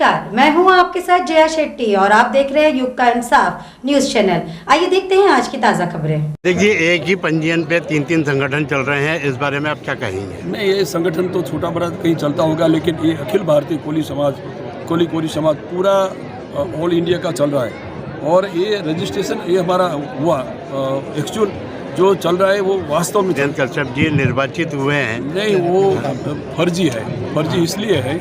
नमस्कार, मैं हूं आपके साथ जया शेट्टी और आप देख रहे हैं युग का इंसाफ न्यूज चैनल। आइए देखते हैं आज की ताज़ा खबरें। देखिए, एक ही पंजीयन पे तीन तीन संगठन चल रहे हैं, इस बारे में आप क्या कहेंगे? नहीं, ये संगठन तो छोटा बड़ा कहीं चलता होगा, लेकिन ये अखिल भारतीय कोली समाज पूरा ऑल इंडिया का चल रहा है। और ये रजिस्ट्रेशन ये हमारा हुआ एक्चुअल जो चल रहा है वो वास्तव में जयंत कश्यप जी निर्वाचित हुए हैं। नहीं, वो फर्जी है। फर्जी इसलिए है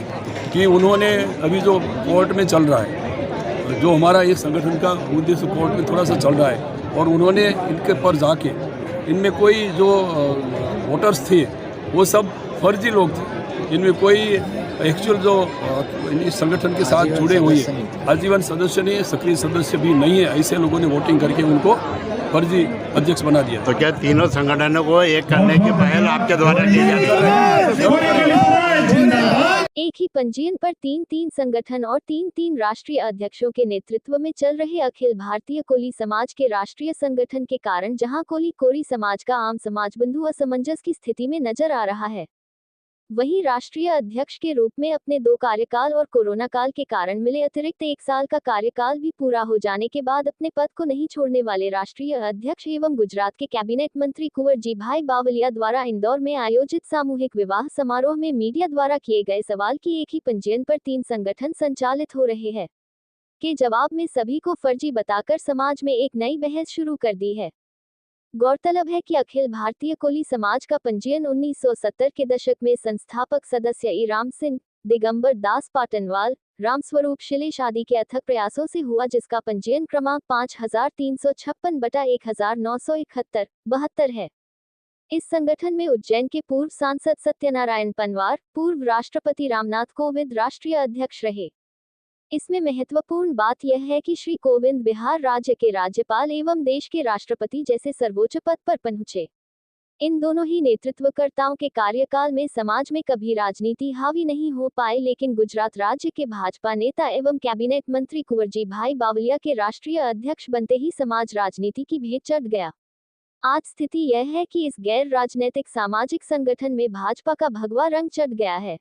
कि उन्होंने अभी जो कोर्ट में चल रहा है, जो हमारा ये संगठन का उद्देश्य कोर्ट में थोड़ा सा चल रहा है, और उन्होंने इनके पर जाके इनमें कोई जो वोटर्स थे वो सब फर्जी लोग थे। इनमें कोई एक्चुअल जो इस संगठन के साथ जुड़े हुए आजीवन सदस्य नहीं है, सक्रिय सदस्य भी नहीं है, ऐसे लोगों ने वोटिंग करके उनको फर्जी अध्यक्ष बना दिया। तो क्या तीनों संगठनों को एक करने की पहल आपके द्वारा की जा रही है? एक ही पंजीयन पर तीन संगठन और तीन राष्ट्रीय अध्यक्षों के नेतृत्व में चल रहे अखिल भारतीय कोली समाज के राष्ट्रीय संगठन के कारण जहां कोली समाज का आम समाज बंधु असमंजस की स्थिति में नजर आ रहा है, वहीं राष्ट्रीय अध्यक्ष के रूप में अपने 2 कार्यकाल और कोरोना काल के कारण मिले अतिरिक्त 1 साल का कार्यकाल भी पूरा हो जाने के बाद अपने पद को नहीं छोड़ने वाले राष्ट्रीय अध्यक्ष एवं गुजरात के कैबिनेट मंत्री कुंवर जी भाई बावलिया द्वारा इंदौर में आयोजित सामूहिक विवाह समारोह में मीडिया द्वारा किए गए सवाल कि एक ही पंजीयन पर 3 संगठन संचालित हो रहे हैं के जवाब में सभी को फर्जी बताकर समाज में एक नई बहस शुरू कर दी है। गौरतलब है कि अखिल भारतीय कोली समाज का पंजीयन 1970 के दशक में संस्थापक सदस्य ई राम सिंह, दिगंबर दास पाटनवाल, रामस्वरूप शिलेश आदि के अथक प्रयासों से हुआ, जिसका पंजीयन क्रमांक 5356/1971-72 है। इस संगठन में उज्जैन के पूर्व सांसद सत्यनारायण पनवार, पूर्व राष्ट्रपति रामनाथ कोविंद राष्ट्रीय अध्यक्ष रहे। इसमें महत्वपूर्ण बात यह है कि श्री कोविंद बिहार राज्य के राज्यपाल एवं देश के राष्ट्रपति जैसे सर्वोच्च पद पर पहुंचे। इन दोनों ही नेतृत्वकर्ताओं के कार्यकाल में समाज में कभी राजनीति हावी नहीं हो पाई, लेकिन गुजरात राज्य के भाजपा नेता एवं कैबिनेट मंत्री कुंवर जी भाई बावलिया के राष्ट्रीय अध्यक्ष बनते ही समाज राजनीति की भेंट चढ़ गया। आज स्थिति यह है कि इस गैर राजनीतिक सामाजिक संगठन में भाजपा का भगवा रंग चढ़ गया है।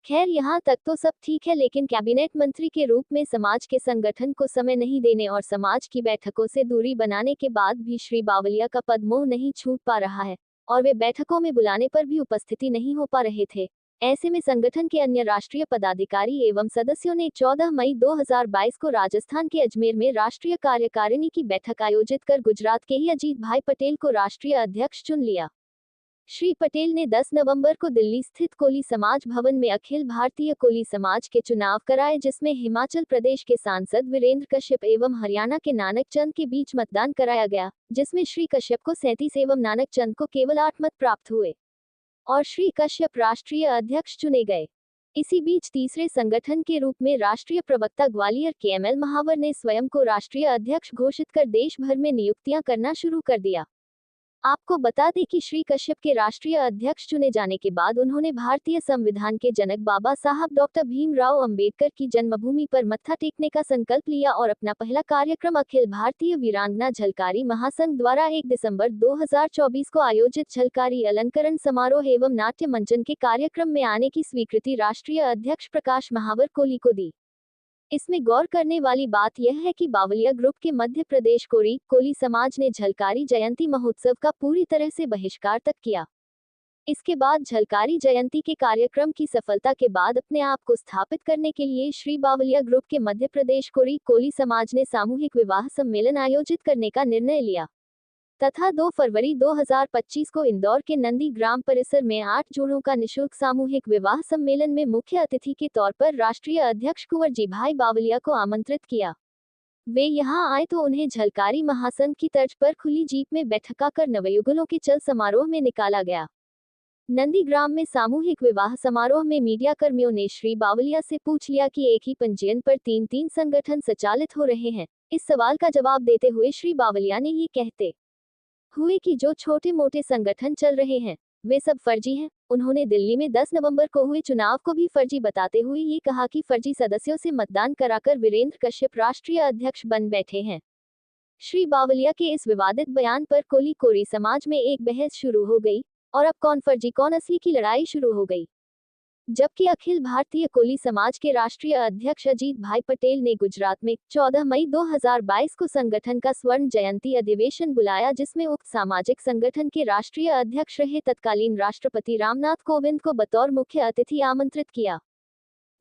खैर, यहाँ तक तो सब ठीक है, लेकिन कैबिनेट मंत्री के रूप में समाज के संगठन को समय नहीं देने और समाज की बैठकों से दूरी बनाने के बाद भी श्री बावलिया का पद मोह नहीं छूट पा रहा है और वे बैठकों में बुलाने पर भी उपस्थिति नहीं हो पा रहे थे। ऐसे में संगठन के अन्य राष्ट्रीय पदाधिकारी एवं सदस्यों ने 14 मई 2022 को राजस्थान के अजमेर में राष्ट्रीय कार्यकारिणी की बैठक आयोजित कर गुजरात के ही अजीत भाई पटेल को राष्ट्रीय अध्यक्ष चुन लिया। श्री पटेल ने 10 नवंबर को दिल्ली स्थित कोली समाज भवन में अखिल भारतीय कोली समाज के चुनाव कराए, जिसमें हिमाचल प्रदेश के सांसद वीरेंद्र कश्यप एवं हरियाणा के नानक चंद के बीच मतदान कराया गया, जिसमें श्री कश्यप को 37 एवं नानक चंद को केवल 8 मत प्राप्त हुए और श्री कश्यप राष्ट्रीय अध्यक्ष चुने गए। इसी बीच तीसरे संगठन के रूप में राष्ट्रीय प्रवक्ता ग्वालियर के एमएल महावर ने स्वयं को राष्ट्रीय अध्यक्ष घोषित कर देश भर में नियुक्तियां करना शुरू कर दिया। आपको बता दें कि श्री कश्यप के राष्ट्रीय अध्यक्ष चुने जाने के बाद उन्होंने भारतीय संविधान के जनक बाबा साहब डॉक्टर भीमराव अंबेडकर की जन्मभूमि पर मत्था टेकने का संकल्प लिया और अपना पहला कार्यक्रम अखिल भारतीय वीरांगना झलकारी महासंघ द्वारा 1 दिसंबर 2024 को आयोजित झलकारी अलंकरण समारोह एवं नाट्य मंचन के कार्यक्रम में आने की स्वीकृति राष्ट्रीय अध्यक्ष प्रकाश महावर कोली को दी। इसमें गौर करने वाली बात यह है कि बावलिया ग्रुप के मध्य प्रदेश कोली समाज ने झलकारी जयंती महोत्सव का पूरी तरह से बहिष्कार तक किया। इसके बाद झलकारी जयंती के कार्यक्रम की सफलता के बाद अपने आप को स्थापित करने के लिए श्री बावलिया ग्रुप के मध्य प्रदेश कोली समाज ने सामूहिक विवाह सम्मेलन आयोजित करने का निर्णय लिया तथा 2 फरवरी 2025 को इंदौर के नंदी ग्राम परिसर में 8 जोड़ों का निशुल्क सामूहिक विवाह सम्मेलन में मुख्य अतिथि के तौर पर राष्ट्रीय अध्यक्ष कुंवर जी भाई बावलिया को आमंत्रित किया। वे यहां आए तो उन्हें झलकारी महासंघ की तर्ज पर खुली जीप में बैठका कर नवयुगलों के चल समारोह में निकाला गया। नंदीग्राम में सामूहिक विवाह समारोह में मीडिया कर्मियों ने श्री बावलिया से पूछ लिया कि एक ही पंजीयन पर 3 संगठन संचालित हो रहे हैं। इस सवाल का जवाब देते हुए श्री बावलिया ने ये कहते हुए कि जो छोटे मोटे संगठन चल रहे हैं वे सब फर्जी हैं। उन्होंने दिल्ली में 10 नवंबर को हुए चुनाव को भी फर्जी बताते हुए ये कहा कि फर्जी सदस्यों से मतदान कराकर वीरेंद्र कश्यप राष्ट्रीय अध्यक्ष बन बैठे हैं। श्री बावलिया के इस विवादित बयान पर कोली समाज में एक बहस शुरू हो गई और अब कौन फर्जी कौन असली की लड़ाई शुरू हो गई। जबकि अखिल भारतीय कोली समाज के राष्ट्रीय अध्यक्ष अजीत भाई पटेल ने गुजरात में 14 मई 2022 को संगठन का स्वर्ण जयंती अधिवेशन बुलाया, जिसमें उक्त सामाजिक संगठन के राष्ट्रीय अध्यक्ष रहे तत्कालीन राष्ट्रपति रामनाथ कोविंद को बतौर मुख्य अतिथि आमंत्रित किया,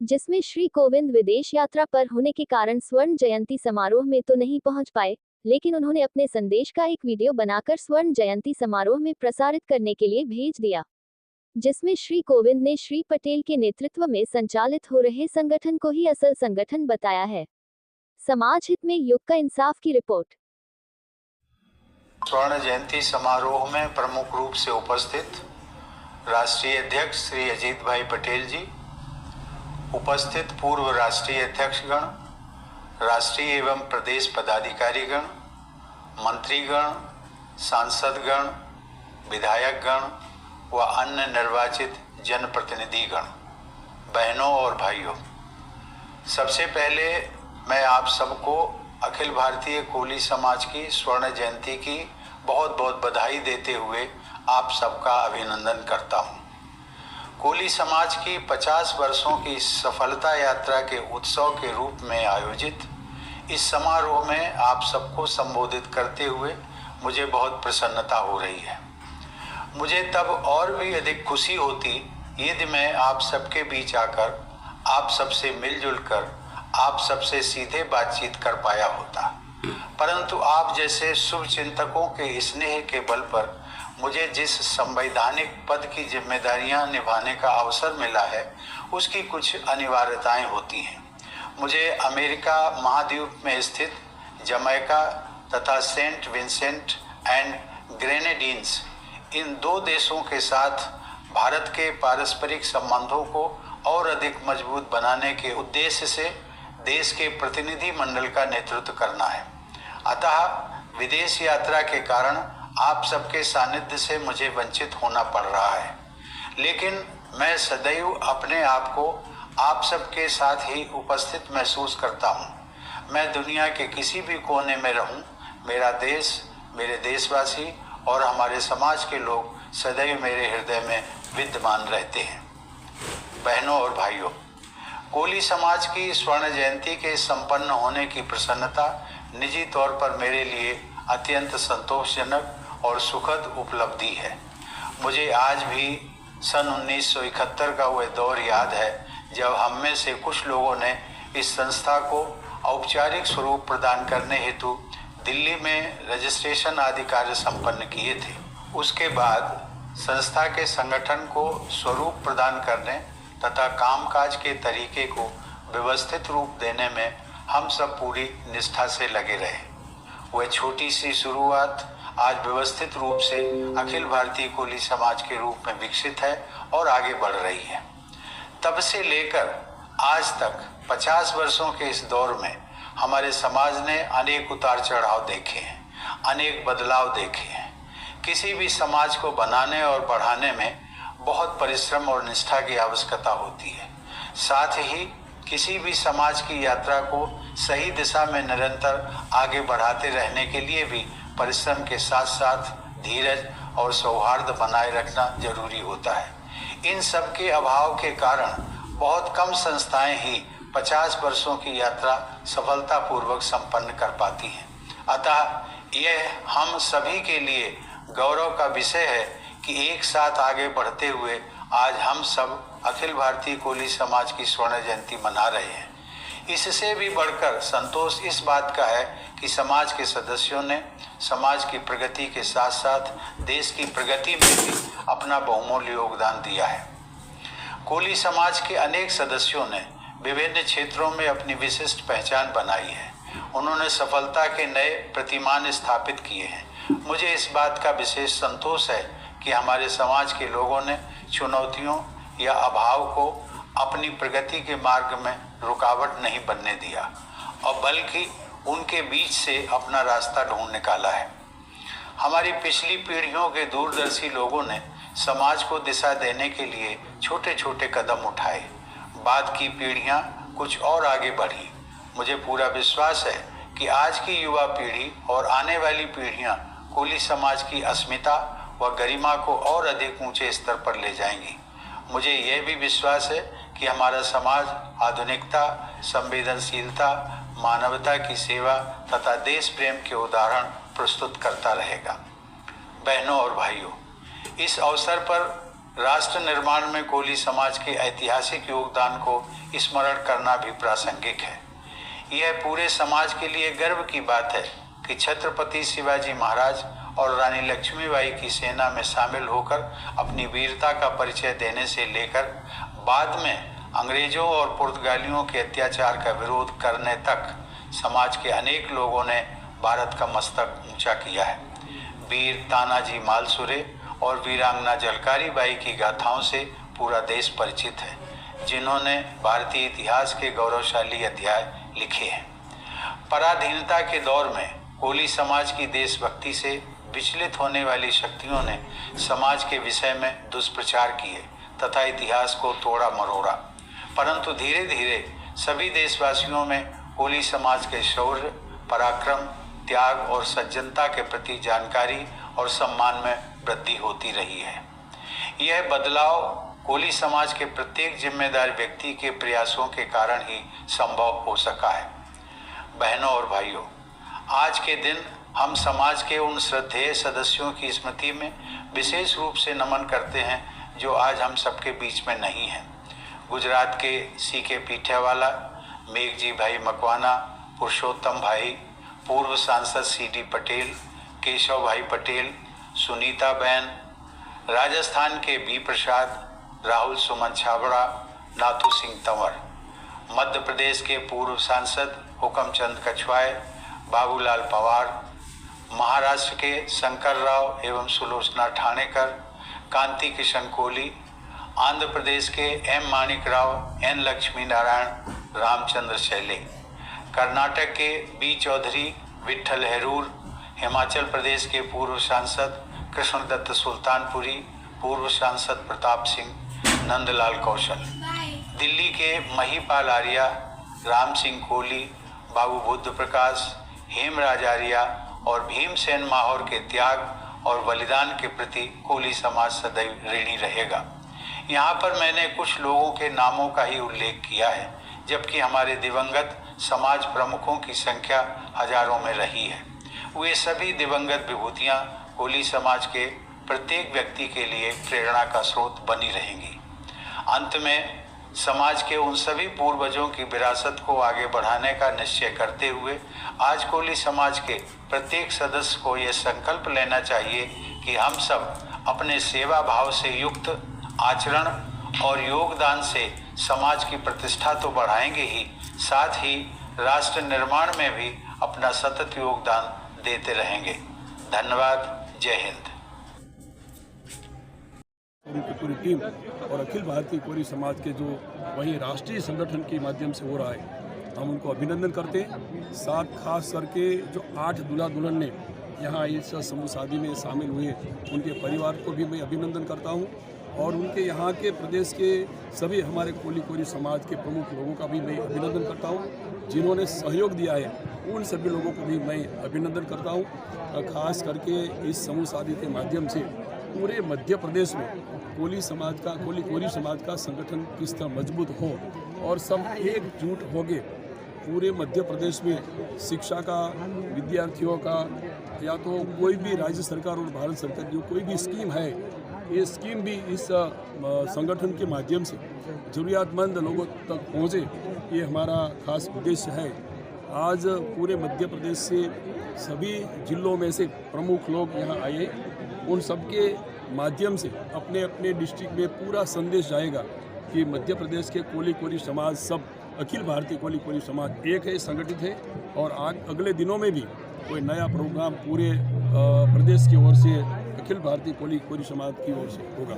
जिसमें श्री कोविंद विदेश यात्रा पर होने के कारण स्वर्ण जयंती समारोह में तो नहीं पहुंच पाए, लेकिन उन्होंने अपने संदेश का एक वीडियो बनाकर स्वर्ण जयंती समारोह में प्रसारित करने के लिए भेज दिया, जिसमें श्री कोविंद ने श्री पटेल के नेतृत्व में संचालित हो रहे संगठन को ही असल संगठन बताया है। समाज हित में युग का इंसाफ की रिपोर्ट। स्वर्ण जयंती समारोह में प्रमुख रूप से उपस्थित राष्ट्रीय अध्यक्ष श्री अजीत भाई पटेल जी, उपस्थित पूर्व राष्ट्रीय अध्यक्षगण, राष्ट्रीय एवं प्रदेश पदाधिकारीगण, मंत्रीगण, सांसदगण, विधायकगण व अन्य निर्वाचित जनप्रतिनिधिगण, बहनों और भाइयों, सबसे पहले मैं आप सबको अखिल भारतीय कोली समाज की स्वर्ण जयंती की बहुत बहुत बधाई देते हुए आप सबका अभिनंदन करता हूँ। कोली समाज की 50 वर्षों की सफलता यात्रा के उत्सव के रूप में आयोजित इस समारोह में आप सबको संबोधित करते हुए मुझे बहुत प्रसन्नता हो रही है। मुझे तब और भी अधिक खुशी होती यदि मैं आप सबके बीच आकर आप सबसे मिलजुल कर आप सबसे सीधे बातचीत कर पाया होता, परंतु आप जैसे शुभ चिंतकों के स्नेह के बल पर मुझे जिस संवैधानिक पद की जिम्मेदारियां निभाने का अवसर मिला है उसकी कुछ अनिवार्यताएं होती हैं। मुझे अमेरिका महाद्वीप में स्थित जमैका तथा सेंट विंसेंट एंड ग्रेनेडिन्स, इन दो देशों के साथ भारत के पारस्परिक संबंधों को और अधिक मजबूत बनाने के उद्देश्य से देश के प्रतिनिधि मंडल का नेतृत्व करना है। अतः विदेश यात्रा के कारण आप सबके सानिध्य से मुझे वंचित होना पड़ रहा है, लेकिन मैं सदैव अपने आप को आप सबके साथ ही उपस्थित महसूस करता हूँ। मैं दुनिया के किसी भी कोने में रहूँ, मेरा देश, मेरे देशवासी और हमारे समाज के लोग सदैव मेरे हृदय में विद्यमान रहते हैं। बहनों और भाइयों, कोली समाज की स्वर्ण जयंती के संपन्न होने की प्रसन्नता निजी तौर पर मेरे लिए अत्यंत संतोषजनक और सुखद उपलब्धि है। मुझे आज भी सन 1971 का वह दौर याद है जब हम में से कुछ लोगों ने इस संस्था को औपचारिक स्वरूप प्रदान करने हेतु दिल्ली में रजिस्ट्रेशन आदि कार्य संपन्न किए थे। उसके बाद संस्था के संगठन को स्वरूप प्रदान करने तथा कामकाज के तरीके को व्यवस्थित रूप देने में हम सब पूरी निष्ठा से लगे रहे। वह छोटी सी शुरुआत आज व्यवस्थित रूप से अखिल भारतीय कोली समाज के रूप में विकसित है और आगे बढ़ रही है। तब से लेकर आज तक 50 वर्षों के इस दौर में हमारे समाज ने अनेक उतार चढ़ाव देखे हैं, अनेक बदलाव देखे हैं। किसी भी समाज को बनाने और बढ़ाने में बहुत परिश्रम और निष्ठा की आवश्यकता होती है। साथ ही किसी भी समाज की यात्रा को सही दिशा में निरंतर आगे बढ़ाते रहने के लिए भी परिश्रम के साथ साथ धीरज और सौहार्द बनाए रखना जरूरी होता है। इन सब के अभाव के कारण बहुत कम संस्थाएं ही 50 वर्षों की यात्रा सफलतापूर्वक संपन्न कर पाती हैं। अतः यह हम सभी के लिए गौरव का विषय है कि एक साथ आगे बढ़ते हुए आज हम सब अखिल भारतीय कोली समाज की स्वर्ण जयंती मना रहे हैं। इससे भी बढ़कर संतोष इस बात का है कि समाज के सदस्यों ने समाज की प्रगति के साथ साथ देश की प्रगति में भी अपना बहुमूल्य योगदान दिया है। कोली समाज के अनेक सदस्यों ने विभिन्न क्षेत्रों में अपनी विशिष्ट पहचान बनाई है। उन्होंने सफलता के नए प्रतिमान स्थापित किए हैं। मुझे इस बात का विशेष संतोष है कि हमारे समाज के लोगों ने चुनौतियों या अभाव को अपनी प्रगति के मार्ग में रुकावट नहीं बनने दिया और बल्कि उनके बीच से अपना रास्ता ढूंढ निकाला है। हमारी पिछली पीढ़ियों के दूरदर्शी लोगों ने समाज को दिशा देने के लिए छोटे छोटे कदम उठाए। बाद की पीढ़ियां कुछ और आगे बढ़ी। मुझे पूरा विश्वास है कि आज की युवा पीढ़ी और आने वाली पीढ़ियां कोली समाज की अस्मिता व गरिमा को और अधिक ऊंचे स्तर पर ले जाएंगी। मुझे यह भी विश्वास है कि हमारा समाज आधुनिकता, संवेदनशीलता, मानवता की सेवा तथा देश प्रेम के उदाहरण प्रस्तुत करता रहेगा। बहनों और भाइयों, इस अवसर पर राष्ट्र निर्माण में कोली समाज के ऐतिहासिक योगदान को स्मरण करना भी प्रासंगिक है। यह पूरे समाज के लिए गर्व की बात है कि छत्रपति शिवाजी महाराज और रानी लक्ष्मीबाई की सेना में शामिल होकर अपनी वीरता का परिचय देने से लेकर बाद में अंग्रेजों और पुर्तगालियों के अत्याचार का विरोध करने तक समाज के अनेक लोगों ने भारत का मस्तक ऊंचा किया है। वीर तानाजी मालसुरे और वीरांगना झलकारी बाई की गाथाओं से पूरा देश परिचित है, जिन्होंने भारतीय इतिहास के गौरवशाली अध्याय लिखे हैं। पराधीनता के दौर में कोली समाज की देशभक्ति से विचलित होने वाली शक्तियों ने समाज के विषय में दुष्प्रचार किए तथा इतिहास को तोड़ा मरोड़ा, परंतु धीरे धीरे सभी देशवासियों में कोली समाज के शौर्य, पराक्रम, त्याग और सज्जनता के प्रति जानकारी और सम्मान में वृद्धि होती रही है। यह बदलाव कोली समाज के प्रत्येक जिम्मेदार व्यक्ति के प्रयासों के कारण ही संभव हो सका है। बहनों और भाइयों, आज के दिन हम समाज के उन श्रद्धेय सदस्यों की स्मृति में विशेष रूप से नमन करते हैं जो आज हम सबके बीच में नहीं हैं। गुजरात के सीके पीठेवाला, मेघजी भाई मकवाना, पुरुषोत्तम भाई, पूर्व सांसद सीडी पटेल, केशव भाई पटेल, सुनीता बहन, राजस्थान के बी प्रसाद, राहुल सुमन छाबड़ा, नाथू सिंह तंवर, मध्य प्रदेश के पूर्व सांसद हुकमचंद कछवाए, बाबूलाल पवार, महाराष्ट्र के शंकर राव एवं सुलोचना ठाणेकर, कांति किशन कोली, आंध्र प्रदेश के एम माणिक राव, एन लक्ष्मी नारायण, रामचंद्र शैले, कर्नाटक के बी चौधरी, विठल हेरूर, हिमाचल प्रदेश के पूर्व सांसद कृष्णदत्त सुल्तानपुरी, पूर्व सांसद प्रताप सिंह, नंदलाल कौशल, दिल्ली के महीपाल आर्या, राम सिंह कोहली, बाबू बुद्ध प्रकाश, हेमराज आर्या और भीमसेन माहौर के त्याग और बलिदान के प्रति कोली समाज सदैव ऋणी रहेगा। यहाँ पर मैंने कुछ लोगों के नामों का ही उल्लेख किया है, जबकि हमारे दिवंगत समाज प्रमुखों की संख्या हजारों में रही है। वे सभी दिवंगत विभूतियाँ कोली समाज के प्रत्येक व्यक्ति के लिए प्रेरणा का स्रोत बनी रहेंगी। अंत में समाज के उन सभी पूर्वजों की विरासत को आगे बढ़ाने का निश्चय करते हुए आज कोली समाज के प्रत्येक सदस्य को यह संकल्प लेना चाहिए कि हम सब अपने सेवा भाव से युक्त आचरण और योगदान से समाज की प्रतिष्ठा तो बढ़ाएंगे ही, साथ ही राष्ट्र निर्माण में भी अपना सतत योगदान देते रहेंगे। धन्यवाद। जय हिंद। उनकी पूरी टीम और अखिल भारतीय कोली समाज के जो वही राष्ट्रीय संगठन के माध्यम से हो रहा है, हम उनको अभिनंदन करते हैं। साथ खास करके जो 8 दूल्हा दुल्हन ने यहाँ इस समूह शादी में शामिल हुए, उनके परिवार को भी मैं अभिनंदन करता हूँ और उनके यहाँ के प्रदेश के सभी हमारे कोली समाज के प्रमुख लोगों का भी मैं अभिनंदन करता हूँ। जिन्होंने सहयोग दिया है उन सभी लोगों को भी मैं अभिनंदन करता हूँ। खास करके इस समूह शादी के माध्यम से पूरे मध्य प्रदेश में कोली समाज का संगठन किस तरह मजबूत हो और सब एकजुट हो गए पूरे मध्य प्रदेश में शिक्षा का, विद्यार्थियों का, या तो कोई भी राज्य सरकार और भारत सरकार जो कोई भी स्कीम है, ये स्कीम भी इस संगठन के माध्यम से ज़रूरियातमंद लोगों तक पहुँचे, ये हमारा खास उद्देश्य है। आज पूरे मध्य प्रदेश से सभी जिलों में से प्रमुख लोग यहाँ आए, उन सबके माध्यम से अपने अपने डिस्ट्रिक्ट में पूरा संदेश जाएगा कि मध्य प्रदेश के कोली समाज सब अखिल भारतीय कोली समाज एक है, संगठित है और अगले दिनों में भी कोई नया प्रोग्राम पूरे प्रदेश की ओर से अखिल भारतीय कोली समाज की ओर से होगा।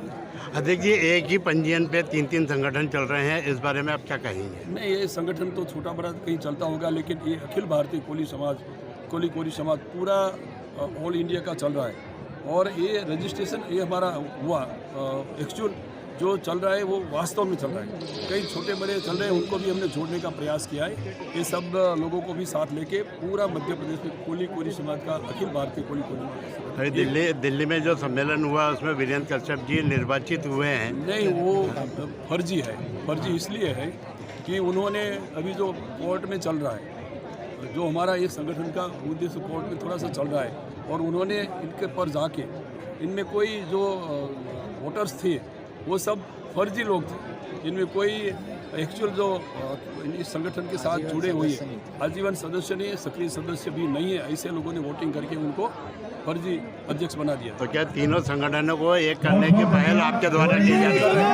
अध्यक्ष जी, एक ही पंजीयन पे 3 संगठन चल रहे हैं, इस बारे में आप क्या कहेंगे? नहीं, ये संगठन तो छोटा बड़ा कहीं चलता होगा, लेकिन ये अखिल भारतीय कोली समाज पूरा ऑल इंडिया का चल रहा है और ये रजिस्ट्रेशन ये हमारा हुआ एक्चुअल जो चल रहा है वो वास्तव में चल रहा है। कई छोटे बड़े चल रहे हैं, उनको भी हमने जोड़ने का प्रयास किया है। ये सब लोगों को भी साथ लेके पूरा मध्य प्रदेश में कोली समाज का अखिल भारतीय कोली दिल्ली में जो सम्मेलन हुआ उसमें वीरेंद्र कश्यप जी निर्वाचित हुए हैं। नहीं, वो फर्जी है। फर्जी इसलिए है कि उन्होंने अभी जो कोर्ट में चल रहा है, जो हमारा ये संगठन का मुद्दे से कोर्ट में थोड़ा सा चल रहा है, और उन्होंने इनके पर जाके इनमें कोई जो वोटर्स थे वो सब फर्जी लोग थे। इनमें कोई एक्चुअल जो इस संगठन के साथ जुड़े हुए आजीवन सदस्य नहीं है, सक्रिय सदस्य भी नहीं है, ऐसे लोगों ने वोटिंग करके उनको फर्जी अध्यक्ष बना दिया। तो क्या तीनों संगठनों को एक करने की पहल आपके द्वारा की जाती है?